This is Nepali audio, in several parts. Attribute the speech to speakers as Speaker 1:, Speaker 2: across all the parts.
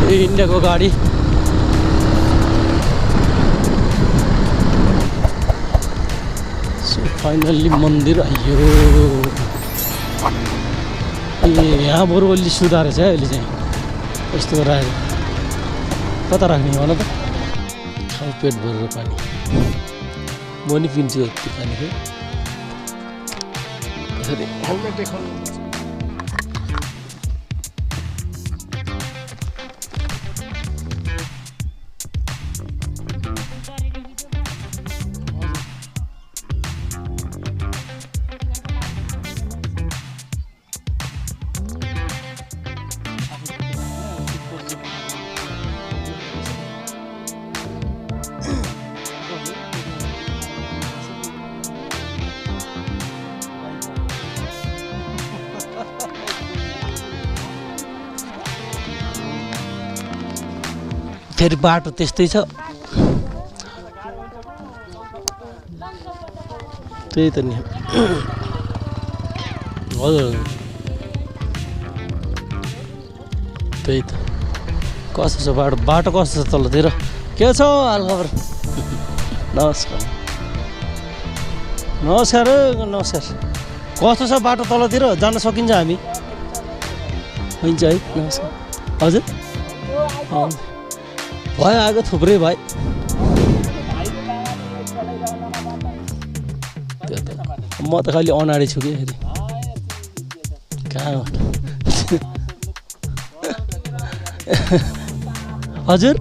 Speaker 1: इन्डियाको गाडी सो फाइनल्ली मन्दिर आइयो यहाँ बरु अलि सुधारेछ है अहिले चाहिँ यस्तो राखेर कता राख्ने भन त खाउ पेट भरेर पानी म नि पिन्छु यति पानी खै त्यसरी हेलमेट देखाउनु फेरि बाटो त्यस्तै छ त्यही त नि हजुर त्यही त कस्तो छ बाटो कस्तो छ तलतिर के छ हालखबर नमस्कार नमस्कार नमस्कार कस्तो छ बाटो तलतिर जान सकिन्छ हामी हुन्छ है नमस्कार हजुर भयो आएको थुप्रै भाइ म त खालि अनाडी छु कि फेरि कहाँ हजुर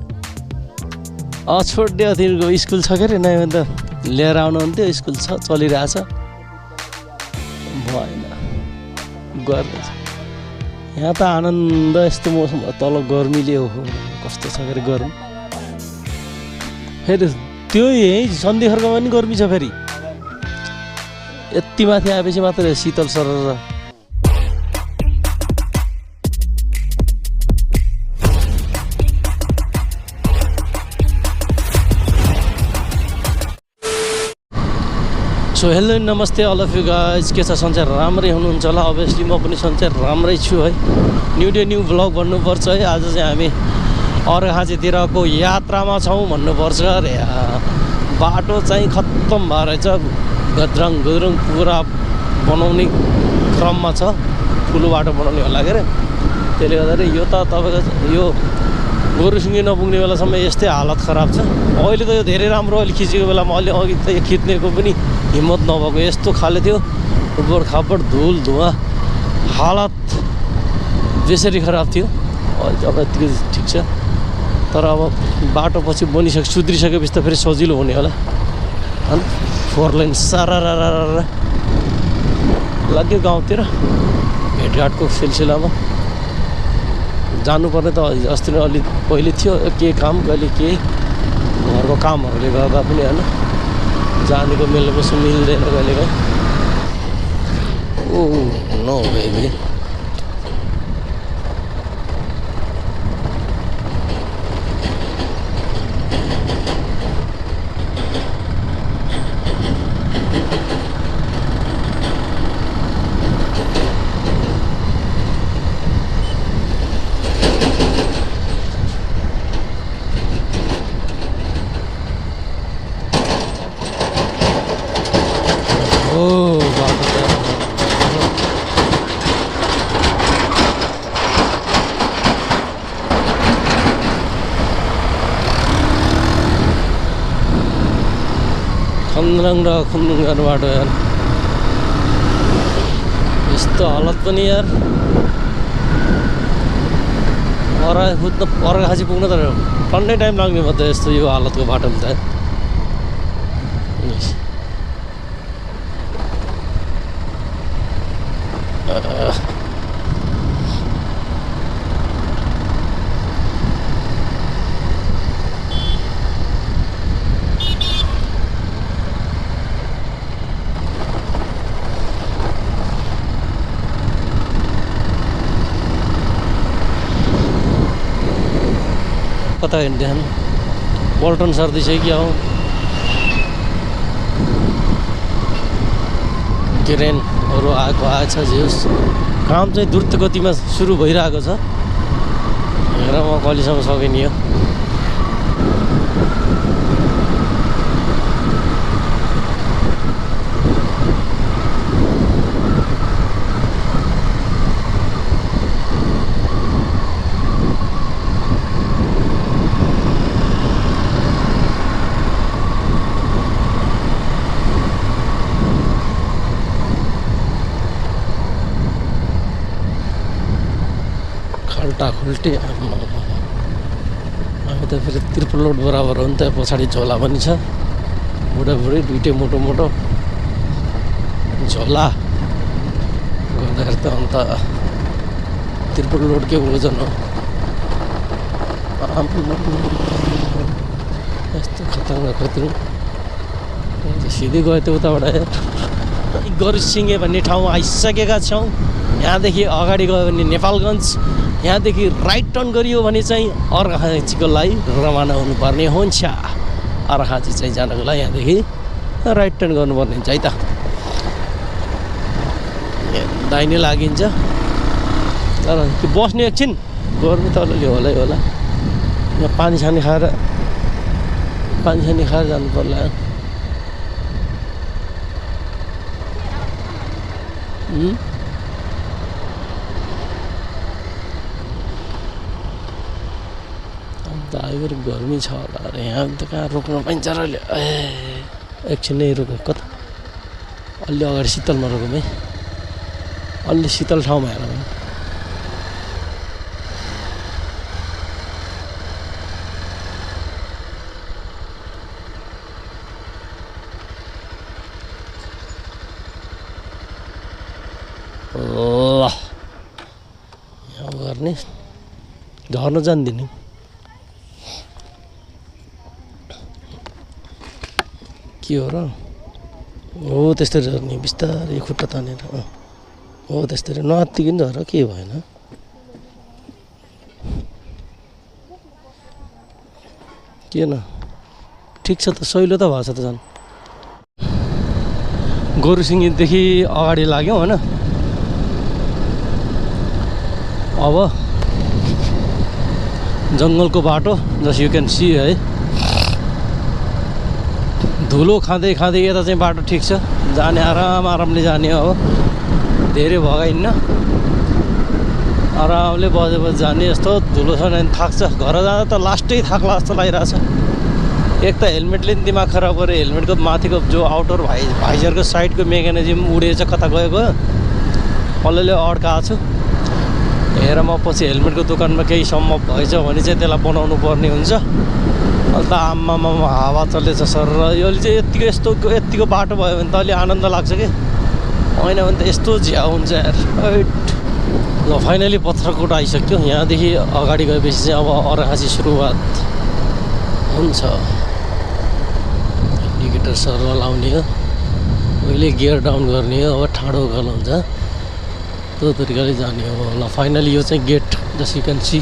Speaker 1: छोडिदियो तिमीको स्कुल छ के अरे नयाँ भने त लिएर आउनुहुन्थ्यो स्कुल छ चलिरहेछ भएन गर्दैछ यहाँ त आनन्द यस्तो मौसम तल गर्मीले हो कस्तो छ फेरि गरम फेरि त्यो यहीँ सन्धिखर्कमा पनि गर्मी छ फेरि यति माथि आएपछि मात्र शीतल सरर सो हेलो नमस्ते अल अफ यु गाइज के छ सञ्चार राम्रै हुनुहुन्छ होला अभियसली म पनि सञ्चार राम्रै छु है न्यू डे न्यू भ्लग भन्नुपर्छ है आज चाहिँ हामी अर्घाँचीतिरको यात्रामा छौँ भन्नुपर्छ अरे बाटो चाहिँ खत्तम भएर रहेछ गद्रङ गुद्रुङ पुरा बनाउने क्रममा छ ठुलो बाटो बनाउने होला के अरे त्यसले गर्दाखेरि यो त तपाईँको यो गोरुसिङ्गी नपुग्ने बेलासम्म यस्तै हालत खराब छ अहिले त यो धेरै राम्रो अहिले खिचेको बेलामा अहिले अघि त यो खिच्नेको पनि हिम्मत नभएको यस्तो खाले थियो उबड खाबड धुल धुवा हालत बेसरी खराब थियो अहिले अब यतिको ठिक छ तर अब बाटो पछि बनिसक्यो सुध्रिसकेपछि त फेरि सजिलो हुने होला अनि 4 लाइन सारा लाग्यो गाउँतिर भेटघाटको सिलसिलामा जानुपर्ने त अस्ति नै अलि पहिले थियो के काम कहिले के घरको कामहरूले गर्दा पनि होइन जानेको मिलेपछि मिल्दैन कहिलेकाहीँ ओ नो बेबी खन्द्रङ र खुन्दुङ बाटो यार यस्तो हालत पनि यार अर्घाँची पुग्न त टन्नै टाइम लाग्ने भयो त यस्तो यो हालतको बाटोले त कता हिँड्दैन पल्टन सर्दैछ कि अब क्रेनहरू आएछ जे होस् काम चाहिँ द्रुत गतिमा सुरु भइरहेको छ र म कहिलेसम्म सकिने हो। खाल्टी हामी त फेरि त्रिपुल रोड बराबर हो नि त। पछाडि झोला पनि छ, बुढाबुढी दुइटै मोटो मोटो झोला गर्दाखेरि त अन्त त्रिपुल रोडकै ओजन हो। यस्तो खतरनाक सिधै गयो त उताबाट गरुसिङे भन्ने ठाउँ आइसकेका छौँ। यहाँदेखि अगाडि गयो भने नेपालगञ्ज, यहाँदेखि राइट टर्न गरियो भने चाहिँ अर्घाखाँचीको लागि रवाना हुनुपर्ने हुन्छ। अर्घाखाँची चाहिँ जानको लागि यहाँदेखि राइट टर्न गर्नुपर्ने हुन्छ है त। दाहिने लागिन्छ तर त्यो बस्ने एकछिन गर्नु त अलिअलि होला। यहाँ पानी सानी खाएर जानु पर्ला। ड्राइभर गर्मी छ होला अरे। यहाँ त कहाँ रोक्नु पाइन्छ र अहिले। एकछिन नै रोक, कता अलि अगाडि शीतलमा रोकौँ है, अलि शीतल ठाउँमा हेरौँ। ल यहाँ गर्ने झर्न जान्दिनँ। के हो र? हो त्यस्तै झर्ने, बिस्तारै खुट्टा तानेर। हो त्यस्तै नआत्तिकन झर, के भएन। किन ठिक छ त, सहिलो त भएको छ त झन्। गोरुसिङदेखि अगाडि लाग्यौँ होइन। अब जङ्गलको बाटो जस यु क्यान सी है। धुलो खाँदै यता चाहिँ बाटो ठिक छ, जाने आरामले जाने हो। धेरै भगाइन्न, आरामले बजे जाने। यस्तो धुलो छ भने थाक्छ, घर जाँदा त लास्टै थाक्ला जस्तो लागिरहेछ। एक त हेलमेटले नि दिमाग खराब गऱ्यो। हेलमेटको माथिको जो आउटर भाइजरको साइडको मेकानिजम उडेछ, कता गएको अलैले अड्काएको छु। हेर म पछि हेलमेटको दोकानमा केही सम्भव भएछ भने चाहिँ त्यसलाई बनाउनु पर्ने हुन्छ। अन्त आम्मामा हावा चल्दैछ सर। यसले चाहिँ यतिको बाटो भयो भने त अलि आनन्द लाग्छ कि, होइन भने त यस्तो झ्या हुन्छ यार। ल फाइनली पत्थरकोट आइसक्यो। यहाँदेखि अगाडि गएपछि चाहिँ अब अर्घाखाँची सुरुवात हुन्छ। इन्डिकेटर सरल लाउने हो, पहिले गियर डाउन गर्ने हो, अब ठाडो उकालो हुन्छ, त्यो तरिकाले जाने हो। ल फाइनली यो चाहिँ गेट जस यु क्यान सी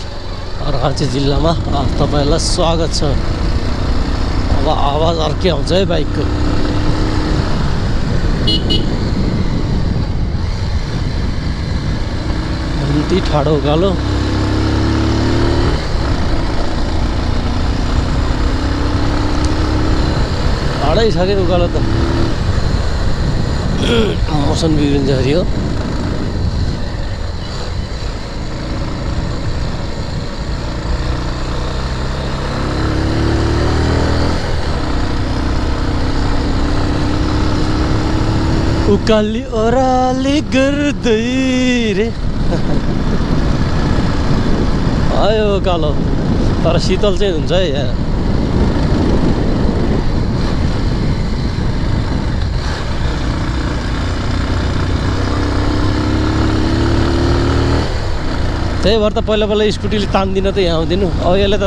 Speaker 1: अर्घाखाँची जिल्लामा तपाईँहरूलाई स्वागत छ। अब आवाज अर्कै आउँछ है बाइकको। अन्ति ठाडो उकालो। ठाडै छ कि उकालो त, मौसम बिग्रिन्छ हरि हो। उकाली ओह्राली गर्दै रे आयो उकालो, तर शीतल चाहिँ हुन्छ है यहाँ। त्यही भएर त पहिला स्कुटीले तान्दिनँ त यहाँ आउँदिनु। अब यसले त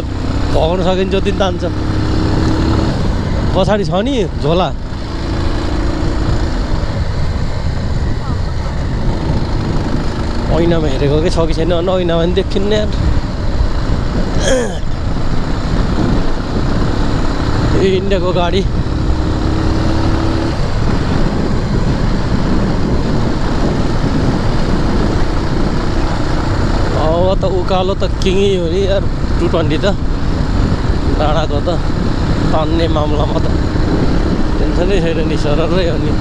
Speaker 1: भगाउनु सकिन्छ जति तान्छ। पछाडि छ नि झोला, ऐनामा हेरेको कि छ कि छैन। ऐनामा पनि देखिन्न यार। इन्डियाको गाडी अब त उकालो त किङै हो नि यार 220 त डाँडाको त तन्ने मामलामा त टेन्सनै छैन नि सररै हो नि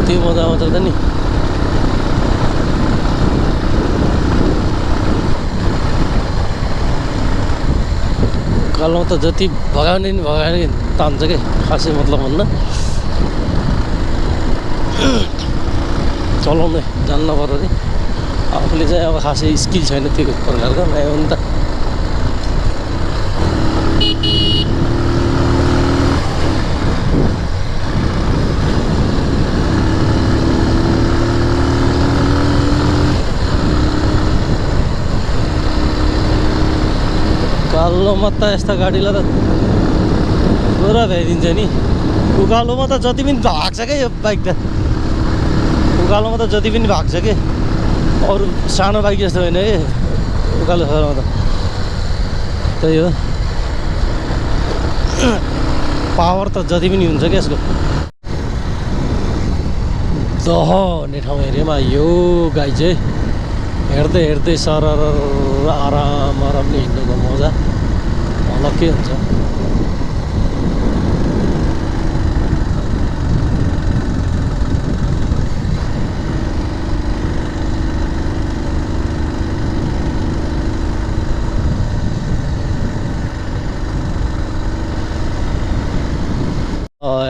Speaker 1: त्यो मजा आउँछ त नि उकालोमा त जति भगाउने नि तान्छ कि खासै मतलब भन्न चलाउनै जान्न पर्यो नि आफूले चाहिँ अब खासै स्किल छैन त्यो प्रकारको नयाँ हो नि त उकालोमा त यस्ता गाडीलाई त पुरा भ्याइदिन्छ नि उकालोमा त जति पनि भाग्छ क्या यो बाइक त उकालोमा त जति पनि भाग्छ कि अरू सानो बाइक जस्तो होइन है उकालो सहरमा त त्यही हो पावर त जति पनि हुन्छ क्या यसको दह भन्ने ठाउँ हेरेमा यो गाई चाहिँ हेर्दै हेर्दै सरर आराम आरामले हिँड्नुको मजा अलग्गै हुन्छ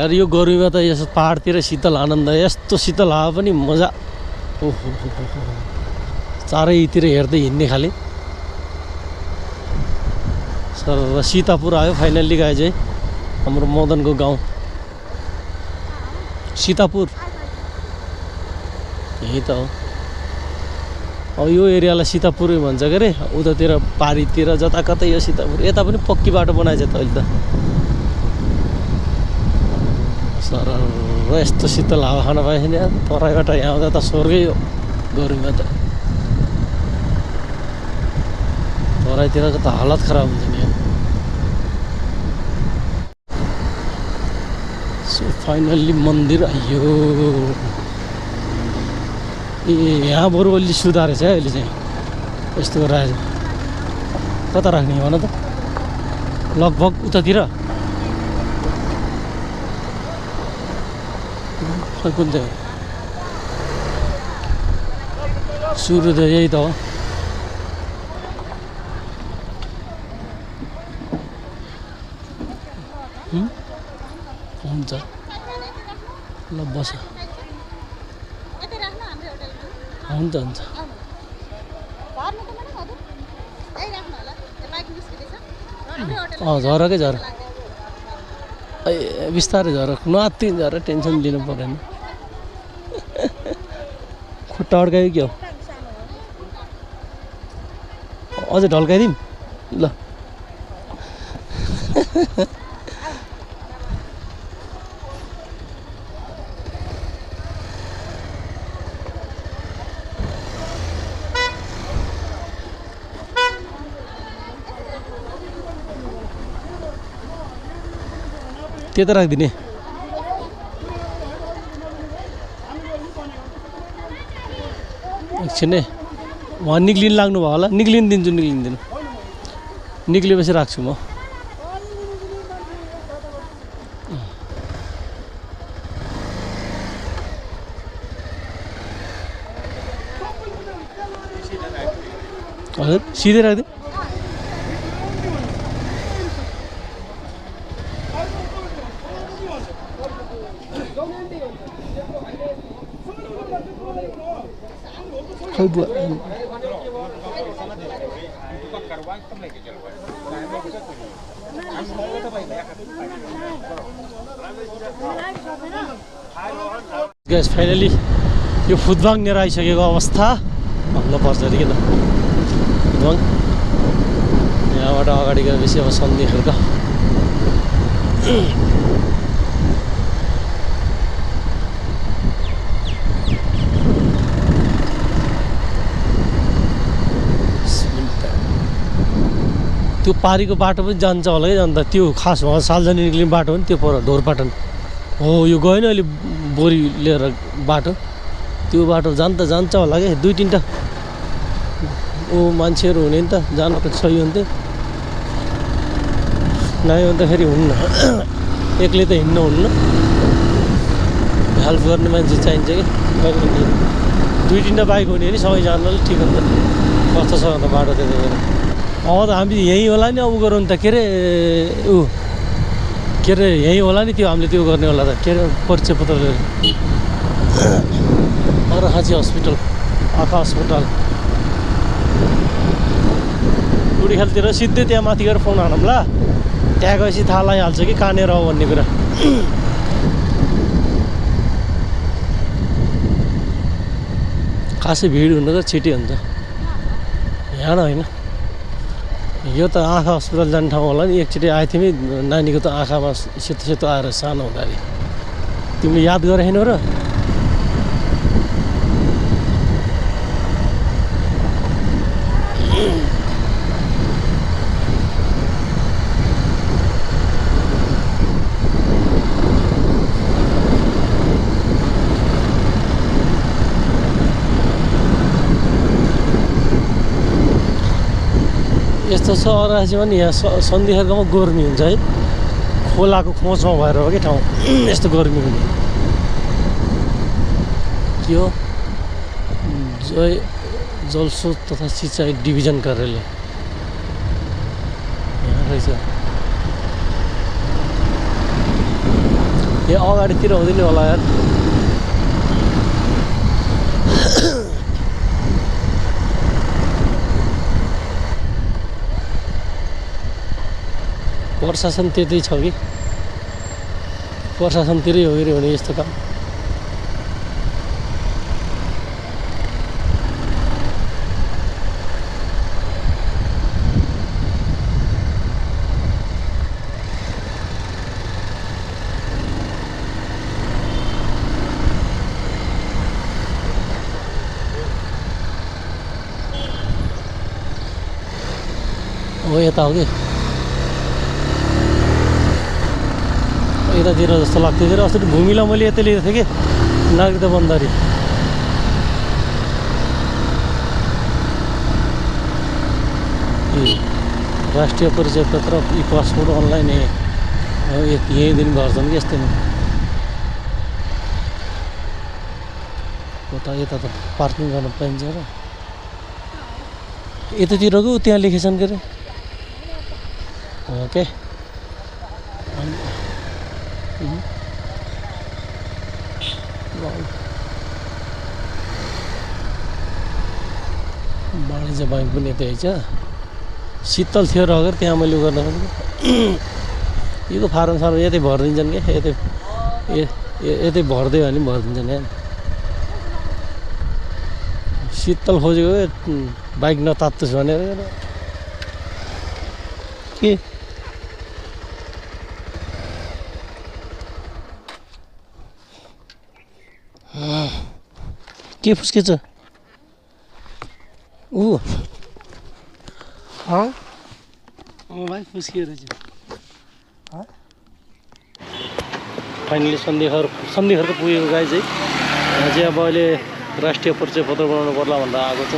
Speaker 1: यार यो गर्मीमा त यस्तो पाहाडतिर शीतल आनन्द यस्तो शीतल हावा पनि मजा ओहो चारैतिर हेर्दै हिँड्ने खाले सर सीतापुर आयो फाइनल्ली गए चाहिँ हाम्रो मदनको गाउँ सीतापुर यही त हो अब यो एरियालाई सीतापुरै भन्छ के अरे उतातिर पारीतिर जताकतै यो सीतापुर यता पनि पक्की बाटो बनाएछ त अहिले त सर यस्तो शीतल हावा खान पाएछ नि तराईबाट यहाँ आउँदा त स्वर्गै हो गर्मीमा त तराईतिरको त हालत खराब हुन्छ नि सो फाइनल्ली मन्दिर आयो ए यहाँ बरु अलि सुधारेछ है अहिले चाहिँ यस्तो गरेर कता राख्ने भन त लगभग उतातिर कुन चाहिँ सुरु त यही त हो हुन्छ ल बस हुन्छ हुन्छ झरकै झर ए बिस्तारै झर नआत्ति झर टेन्सन लिनु परेन खुट्टा अड्कायो क्या हो अझै ढल्काइदिउँ ल त्यता राखिदिने एकछिन है उहाँ निक्लिन लाग्नु भयो होला निक्लिन दिन्छु निक्लिदिनु निक्लेपछि राख्छु म हजुर सिधै राखिदिनु खै बुवा ग्यास फाइनली यो फुदबाङ लिएर आइसकेको अवस्था भन्नु पर्छ अरे किन फुदबाङ यहाँबाट अगाडि गएपछि अब सन्धि खर्क त्यो पारीको बाटो पनि जान्छ होला कि अन्त त्यो खास सालजनी निक्लिने बाटो हो नि त्यो पर ढोरपाटन हो यो गएन अहिले बोरी लिएर बाटो त्यो बाटो जान्छ होला कि 2-3टा मान्छेहरू हुने नि त जान त सही हुन्थ्यो नयाँ हुँदाखेरि हुन्न एक्लै त हिँड्नु हुन्न हेल्प गर्ने मान्छे चाहिन्छ कि 2-3टा बाइक हुने नि सबै जानलाई ठिक हुन्छ कस्तो छ अन्त बाटो त्यति बेला त हामी यहीँ होला नि अब गरौँ त के अरे यहीँ होला नि त्यो हामीले त्यो गर्ने होला त के अरे परिचय पत्र लिएर अर्घाखाँची हस्पिटल आँखा अस्पताल टुडीखालतिर सिधै त्यहाँ माथि गएर फोन हानौँ ल त्यहाँ गएपछि थाहा लगाइहाल्छ कि कहाँनिर हो भन्ने कुरा खासै भिड हुनु त छिटै हुन्छ यहाँ होइन यो त आँखा अस्पताल जाने ठाउँ होला नि एकचोटि आएको थियौँ नानीको त आँखामा सेतो सेतो आएर सानो हुँदाखेरि तिमीले याद गरेन र यस्तो छ अर्घाखाँचीमा नि यहाँ सन्धिखर्कमा गर्मी हुन्छ है खोलाको खोजमा भएर हो कि ठाउँ यस्तो गर्मी हुने के हो जलस्रोत तथा सिँचाइ डिभिजन कार्यालय यहाँ रहेछ यहाँ अगाडितिर हुँदैन होला यार प्रशासन त्यतै छ कि प्रशासनतिरै हो कि भने यस्तो काम हो यता हो कि यतातिर जस्तो लाग्थ्यो फेरि अस्ति भूमिलाई मैले यतै लिएको थिएँ कि नागरिकता बन्दारी राष्ट्रिय परिचय पत्र ई पासपोर्ट अनलाइन यहीँ दिन गर्छन् कि यस्तै यता त पार्किङ गर्न पाइन्छ र यतातिरको त्यहाँ लेखेछन् के अरे ओके वाणिज्य ब्याङ्क पनि यतै छ शीतल थियो र अगर त्यहाँ मैले गर्न यो फारम सारम यतै भरिदिन्छन् क्या यतै भरिदियो भने भरिदिन्छन् यहाँ शीतल खोजेको बाइक नतात्तोस् भनेर के फुस्केछ भाइ फुस्कियो रहेछ फाइनली सन्धिखर्क पुगेको गाई चाहिँ यहाँ चाहिँ अब अहिले राष्ट्रिय परिचय पत्र बनाउनु पर्ला भनेर आएको छ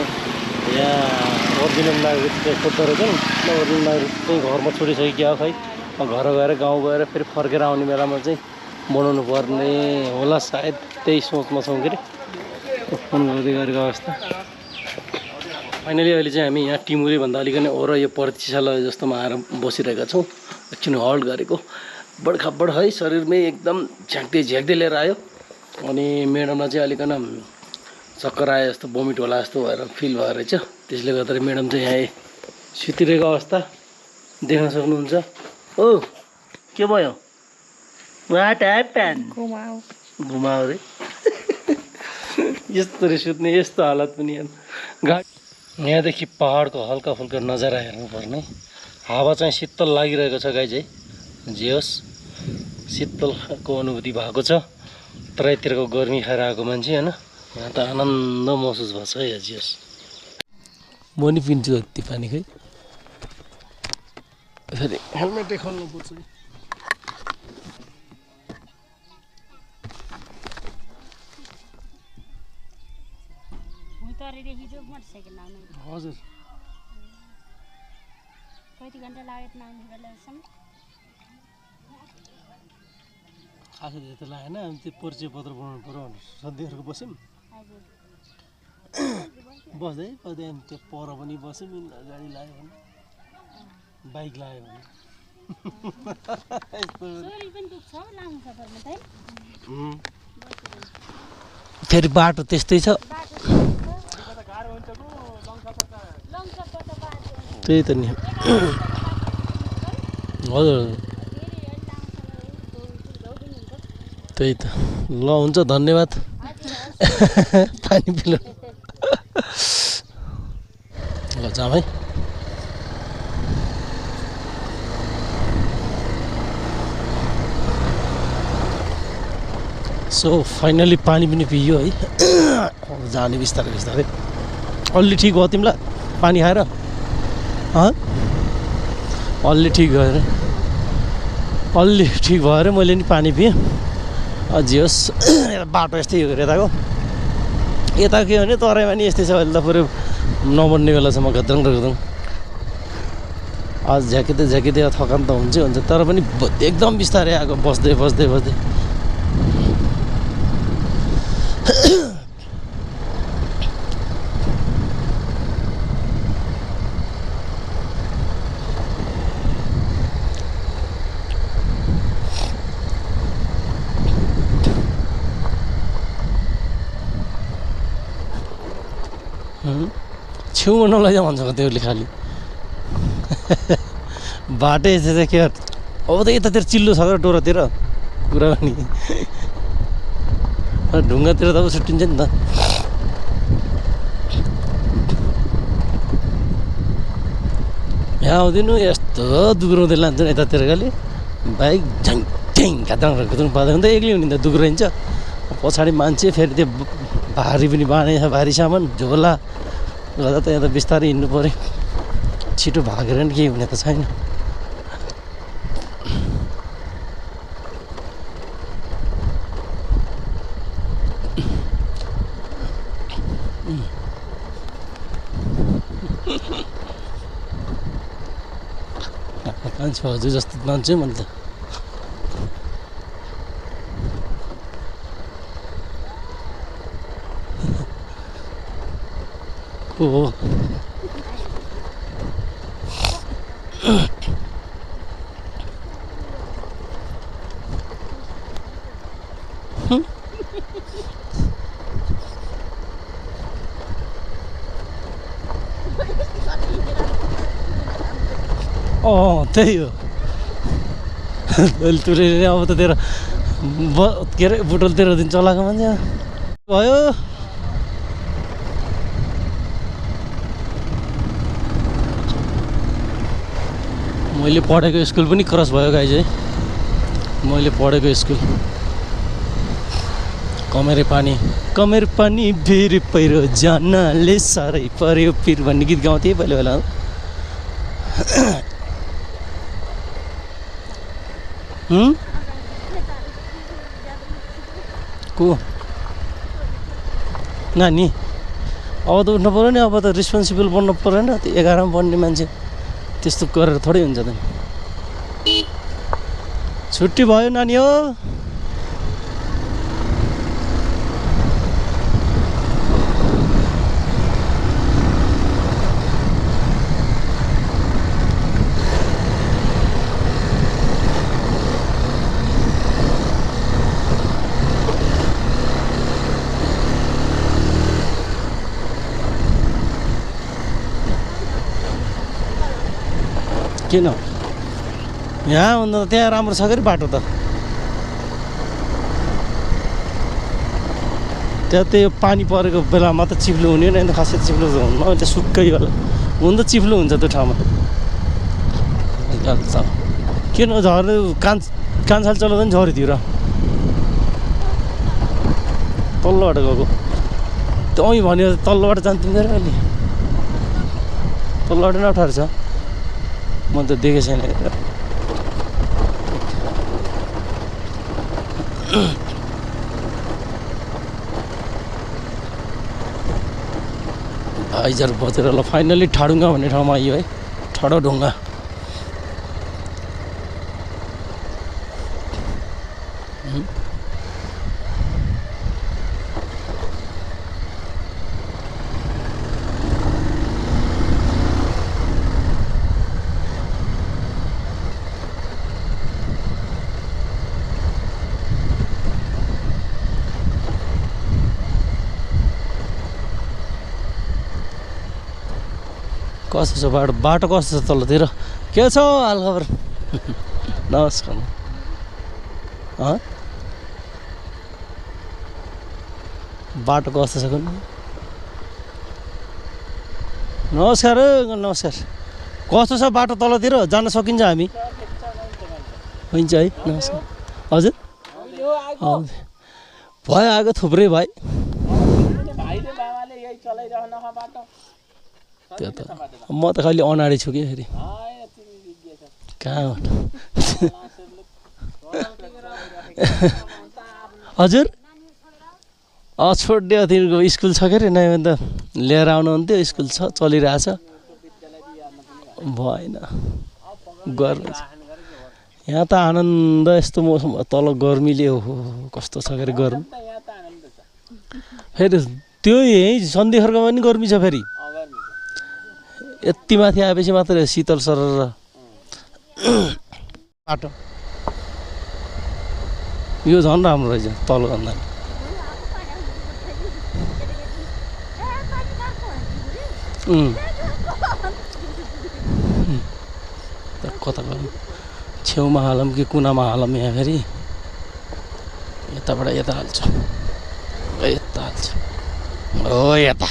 Speaker 1: यहाँ ओरिजिनल नागरिक खोज्दो रहेछ नि ओरिजिनल नागरिक चाहिँ घरमा छोडिसक्यो क्या खै घर गएर गाउँ गएर फेरि फर्केर आउने बेलामा चाहिँ बनाउनु पर्ने होला सायद त्यही सोचमा छौँ के अरे फोन गर्दै गरेको अवस्था फाइनली अहिले चाहिँ हामी यहाँ टिमुरी भन्दा अलिकति ओर यो प्रतीक्षालय जस्तोमा आएर बसिरहेका छौँ एकछिन हल्ट गरेको बडखाबड है शरीरमै एकदम झ्याक्दै लिएर आयो अनि म्याडमलाई चाहिँ अलिकन चक्कर आयो जस्तो भोमिट होला जस्तो भएर फिल भयो रहेछ त्यसले गर्दा म्याडम चाहिँ यहाँ सुतिरहेको अवस्था देख्न सक्नुहुन्छ ओ के भयो घुमाऊ रे यस्तो रे सुत्ने यस्तो हालत पनि यहाँदेखि पहाडको हल्का फुल्का नजारा हेर्नुपर्ने हावा चाहिँ शीतल लागिरहेको छ गाई चाहिँ जे होस् शीतलको अनुभूति भएको छ तराईतिरको गर्मी खाएर आएको मान्छे होइन यहाँ त आनन्द महसुस भएको छ है जे होस् म नि पिन्छु यति पानी खै फेरि हेलमेटै खोल्नु पर्छ
Speaker 2: गरेर हिजो मोटरसाइकल आउनु
Speaker 1: हजुर
Speaker 2: कति घन्टा लाग्यो त आउनु बेलासम्म
Speaker 1: खासै धेरै त लागेन हामी त्यो परिचय पत्र बनाउनु पऱ्यो भनेर सधैँहरूको बस्यौँ
Speaker 2: हजुर
Speaker 1: बस्दै बस्दै अनि त्यो पर पनि बस्यौँ गाडी लाग्यो भने बाइक लाग्यो भने
Speaker 2: सोरी पनि दुख्छ लामो सफरमा त
Speaker 1: फेरि बाटो त्यस्तै छ त्यही त नि हजुर त्यही त ल हुन्छ धन्यवाद पानी पिलो ल जाऊँ है सो फाइनली पानी पनि पियो है जाने बिस्तारै बिस्तारै अलि ठिक भयो तिमीलाई पानी खाएर अलि ठिक भयो अरे अलि ठिक भयो अरे मैले नि पानी पिएँ अझै होस् बाटो यस्तै हो यताको यता के भने तराईमा नि यस्तै छ अहिले त पुरै नबन्ने बेलासम्म घत्रङ र घत्रङ आज झ्याकिँदै झ्याकिँदै थकान त हुन्छ हुन्छ तर पनि एकदम बिस्तारै आएको बस्दै बस्दै बस्दै छेउमा नलैजा भन्छ त्यसले खालि बाटै यस्तो चाहिँ के अब त यतातिर चिल्लो छ र डोरातिर कुरा पनि ढुङ्गातिर त अब छुट्टिन्छ नि त यहाँ आउँदिनु यस्तो दुग्राउँदै लान्छ यतातिर खालि बाइक झ्याङ झ्याङ घाताङ घुत्रुङ पार्दा त एक्लै हुने त दुग्राइन्छ पछाडि मान्छे फेरि त्यो भारी पनि बाँधे भारी सामान झोला गर्दा त यहाँ त बिस्तारै हिँड्नु पऱ्यो छिटो भागेर नि केही हुने त छैन मान्छे हजुर जस्तो मान्छे मैले त को हो त्यही हो तुरेर अब त तेरो के अरे बोतल 13 दिन चलाएको मान्छे भयो मैले पढेको स्कुल पनि क्रस भयो गाइज है मैले पढेको स्कुल कमेरे पानी फेर पहिरो जानले साह्रै पर्यो पिर भन्ने गीत गाउँथेँ पहिला पहिला को नानी अब त उठ्नु पऱ्यो नि अब त रिस्पोन्सिबल बन्नु पऱ्यो नि त्यो 11 मा पढ्ने मान्छे त्यस्तो गरेर थोरै हुन्छ त छुट्टी भयो नानी हो किन यहाँ भन्दा त्यहाँ राम्रो छ कि बाटो त त्यहाँ त्यो पानी परेको बेला मात्र चिप्लो हुने नि खासै चिप्लो त हुन्न त्यो सुक्कै होला हुन त चिप्लो हुन्छ त्यो ठाउँमा किन झर्दै कान्छाल चलाउँदा नि झऱ्यो र तल्लोबाट गएको त्यो अँ भन्यो तल्लोबाट जान्थ्यौँ अरे अलि तल्लोबाट नै अप्ठ्यारो छ म त देखेको छैन हाइजर बजेर ल फाइनली ठाडुङ्गा भन्ने ठाउँमा आइयो है ठाडो ढुङ्गा कस्तो छ बाटो कस्तो छ तलतिर के छ हालखबर नमस्कार बाटो कस्तो छ कुन नमस्कार नमस्कार कस्तो छ बाटो तलतिर जान सकिन्छ हामी हुन्छ है नमस्कार हजुर भयो आएको थुप्रै भाइ त्यो त म त खालि अनाडी छु कि फेरि कहाँबाट हजुर छोडिदियो तिमीको स्कुल छ के अरे नयाँ भने त लिएर आउनुहुन्थ्यो स्कुल छ चलिरहेछ भएन गर्नु यहाँ त आनन्द यस्तो मौसम तल गर्मीले हो कस्तो छ के अरे गर्मी फेरि त्यो यहीँ सन्धिखर्कमा पनि गर्मी छ फेरि यति माथि आएपछि मात्र शीतल सरर बाटो यो झन् राम्रो रहेछ तलभन्दा कता छेउमा हालौँ कि कुनामा हालौँ यहाँ फेरि यताबाट यता हाल्छ यता हाल्छ हो यता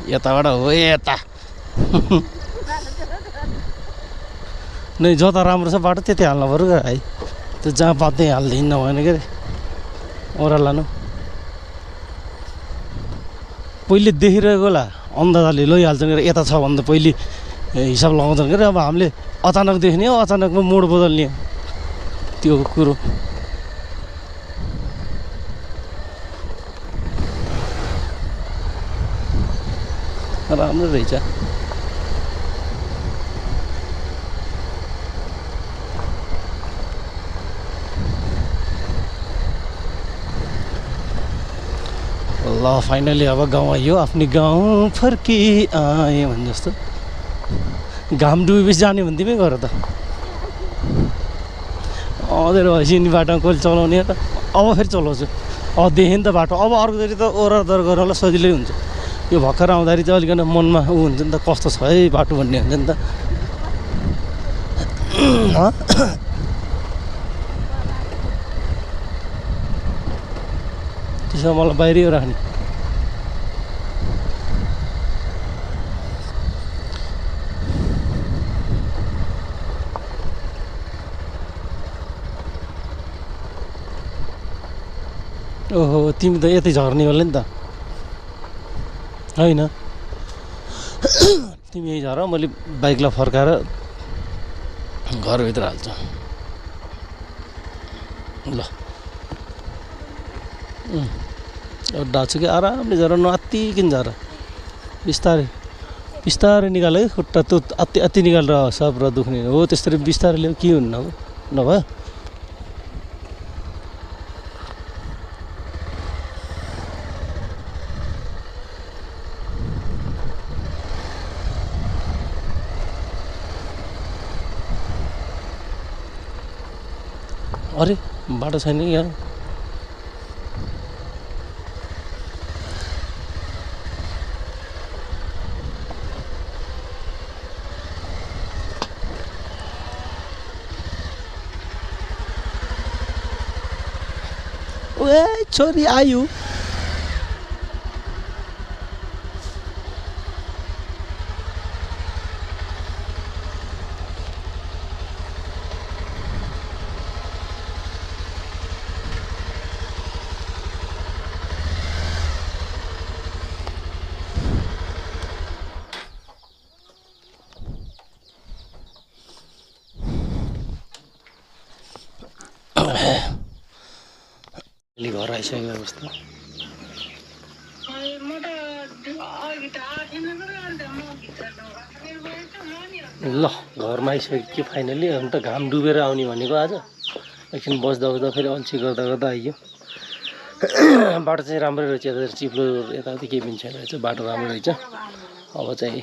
Speaker 1: यताबाट हो यता नै जता राम्रो छ बाटो त्यति हाल्नु पऱ्यो क्या है त्यो जहाँ पात्दै हालिदिनु नभएन के अरे ओह्रालो लानु पहिले देखिरहेको होला अन्दाजले लैहाल्छन् के यता छ भने त पहिले हिसाब लगाउँछन् के अरे अब हामीले अचानक देख्ने हो अचानकमा मोड बदल्ने त्यो कुरो राम्रो रहेछ ल फाइनली अब गाउँ आइयो आफ्नै गाउँ फर्की आएँ भने जस्तो घाम डुबेपछि जाने भन्थ्यौँ गर त अँधेर भएपछि नि बाटोमा कहिले चलाउने त अब फेरि चलाउँछु अब देखेँ नि त बाटो अब अर्कोचोटि त ओह्रादर गर्नलाई सजिलै हुन्छ यो भर्खर आउँदाखेरि चाहिँ अलिकति मनमा ऊ हुन्छ नि त कस्तो छ है बाटो भन्ने हुन्छ नि त त्यसो मलाई बाहिरै राख्ने ओहो तिमी त यतै झर्ने होला नि त होइन तिमी यही झर मैले बाइकलाई फर्काएर घरभित्र हाल्छु ल डाछु कि आरामले झर नअत्तिकिन झर बिस्तारै बिस्तारै निकाल है खुट्टा त्यो अति अति निकालेर सब र दुख्ने हो त्यसरी बिस्तारै ल्याऊ के हुन्न अब नभए अरे बाटो छैन कि यहाँ ओए छोरी आयु घर आइसकेको अवस्था ल घरमा आइसक्यो फाइनली। अन्त घाम डुबेर आउने भनेको आज एकछिन बस्दा बस्दा फेरि अल्छी गर्दा गर्दा आइयो। बाटो चाहिँ राम्रै रहेछ, यता चिप्लो यताउति केही पनि छैन रहेछ, बाटो राम्रो रहेछ। अब चाहिँ